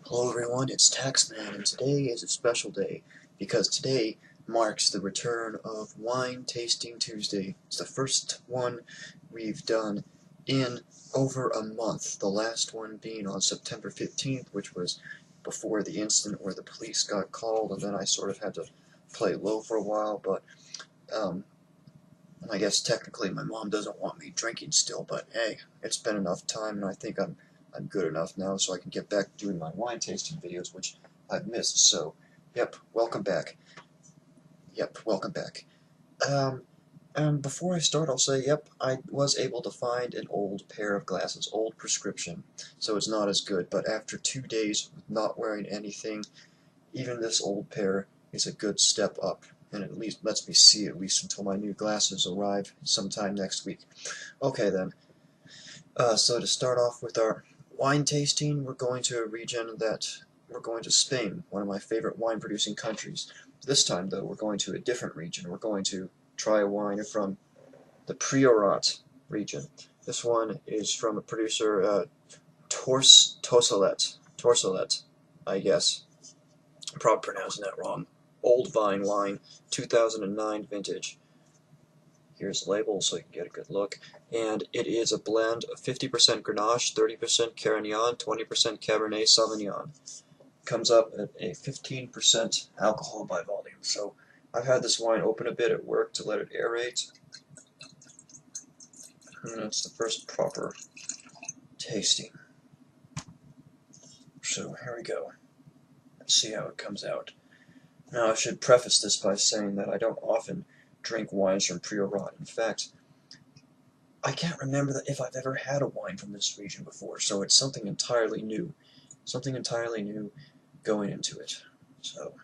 Hello everyone, it's Taxman, and today is a special day because today marks the return of Wine Tasting Tuesday. It's the first one we've done in over a month, the last one being on September 15th, which was before the incident where the police got called, and then I sort of had to play low for a while, but I guess technically my mom doesn't want me drinking still, but hey, it's been enough time, and I think I'm good enough now so I can get back to doing my wine tasting videos, which I've missed. So, yep, welcome back. Yep, welcome back. Before I start, I'll say, yep, I was able to find an old pair of glasses, old prescription, so it's not as good, but after 2 days with not wearing anything, even this old pair is a good step up, and at least lets me see at least until my new glasses arrive sometime next week. Okay then, so to start off with our wine tasting, we're going to Spain, one of my favorite wine producing countries. This time though, we're going to a different region. We're going to try a wine from the Priorat region. This one is from a producer, Torsolet, I guess. I'm probably pronouncing that wrong. Old Vine wine, 2009 vintage. Here's the label so you can get a good look. And it is a blend of 50% Grenache, 30% Carignan, 20% Cabernet Sauvignon. Comes up at a 15% alcohol by volume. So I've had this wine open a bit at work to let it aerate. And it's the first proper tasting. So here we go. Let's see how it comes out. Now I should preface this by saying that I don't often drink wines from Priorat. In fact, I can't remember if I've ever had a wine from this region before, so it's something entirely new going into it. So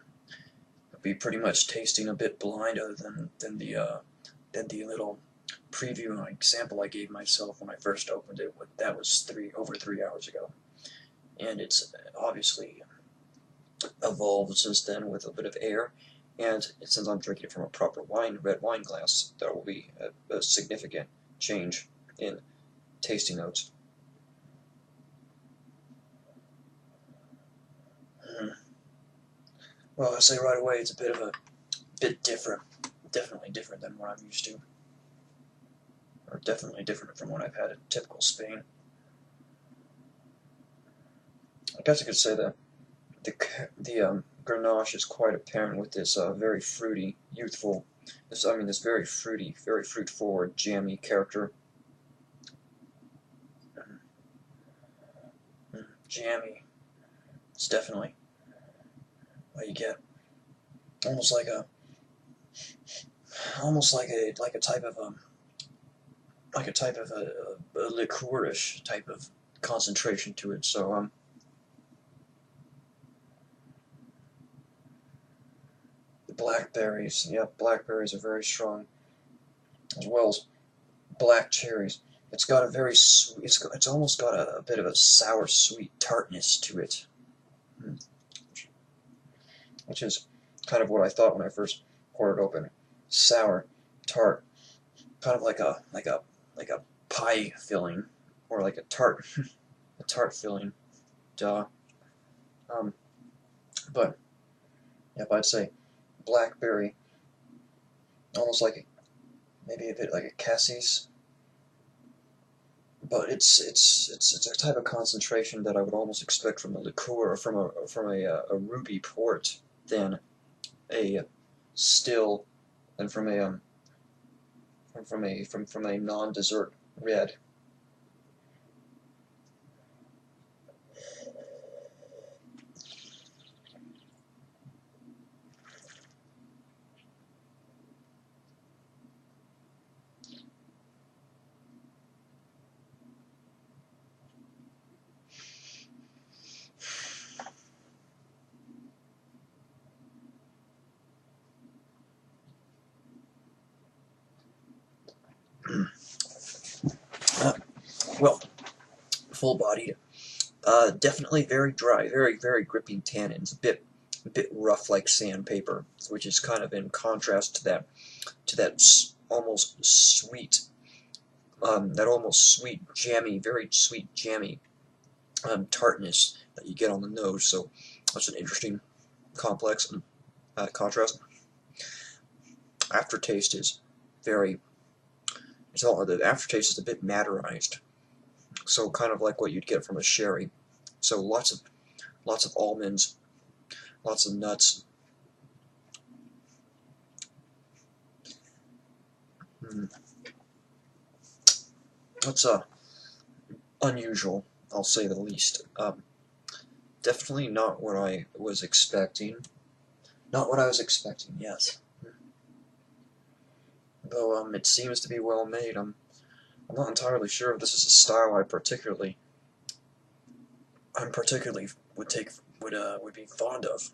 I'll be pretty much tasting a bit blind, other than the little preview and example I gave myself when I first opened it. That was over 3 hours ago, and it's obviously evolved since then with a bit of air. And since I'm drinking it from a proper red wine glass, there will be a significant change in tasting notes. Well, I say right away, it's a bit different, definitely different than what I'm used to, or definitely different from what I've had in typical Spain. I guess I could say that the Grenache is quite apparent with this very fruity, youthful, this very fruity, very fruit-forward, jammy character. Jammy. It's definitely what you get. Almost like a type of a liqueur-ish type of concentration to it. So the blackberries, yep, blackberries are very strong, as well as black cherries. It's got a very sweet, it's almost got a bit of a sour, sweet tartness to it, which is kind of what I thought when I first poured it open. Sour, tart, kind of like a pie filling, or like a tart filling. Duh. But yep, I'd say blackberry, almost like maybe a bit like a cassis. But it's a type of concentration that I would almost expect from a liqueur, or from a ruby port, than a still, and from a non-dessert red. Well, full-bodied. Definitely very dry, very gripping tannins. A bit rough like sandpaper, which is kind of in contrast to that almost sweet, very sweet jammy tartness that you get on the nose. So that's an interesting complex and contrast. Aftertaste is the aftertaste is a bit matterized, so kind of like what you'd get from a sherry. So lots of almonds, lots of nuts. That's unusual, I'll say the least. Definitely not what I was expecting. Not what I was expecting, yes. Though it seems to be well made. I'm not entirely sure if this is a style I'm particularly would be fond of.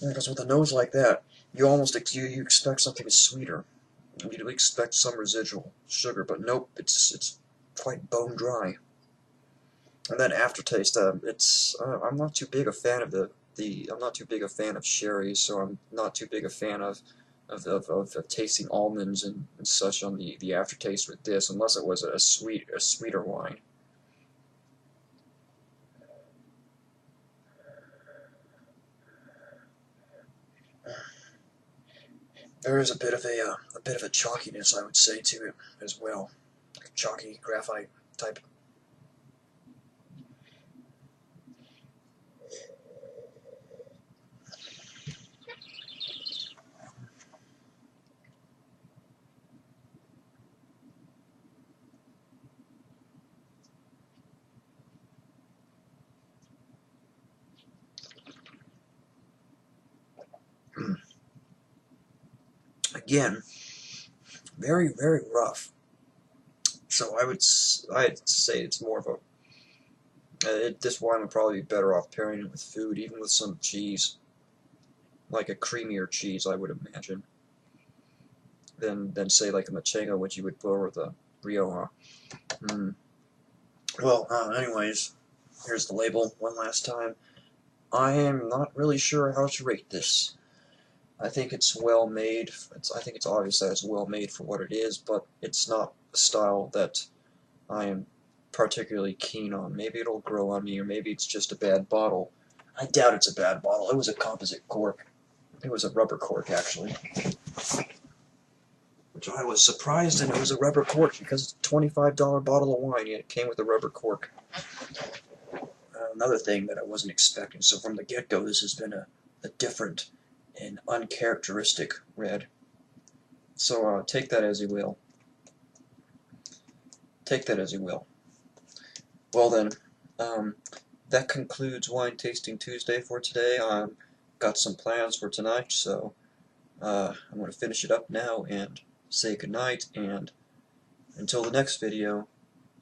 Because with a nose like that, you almost you expect something sweeter. You'd expect some residual sugar, but nope, it's quite bone dry. And then aftertaste, I'm not too big a fan of I'm not too big a fan of sherry, so I'm not too big a fan of tasting almonds and such on the aftertaste with this, unless it was a sweeter wine. There is a bit of a chalkiness, I would say, to it as well, like a chalky graphite type. Again, very rough. So I'd say it's more of a this wine would probably be better off pairing it with food, even with some cheese, like a creamier cheese, I would imagine, than say like a Manchego, which you would pour with a Rioja. Well, anyways, here's the label one last time. I am not really sure how to rate this. I think it's well made. I think it's obvious that it's well made for what it is, but it's not a style that I am particularly keen on. Maybe it'll grow on me, or maybe it's just a bad bottle. I doubt it's a bad bottle. It was a composite cork. It was a rubber cork, actually. Which I was surprised that it was a rubber cork, because it's a $25 bottle of wine, and it came with a rubber cork. Another thing that I wasn't expecting. So from the get-go, this has been a different and uncharacteristic red. So take that as you will. Take that as you will. Well then, that concludes Wine Tasting Tuesday for today. I've got some plans for tonight, so I'm going to finish it up now and say goodnight, and until the next video,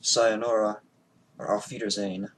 sayonara, or auf Wiedersehen.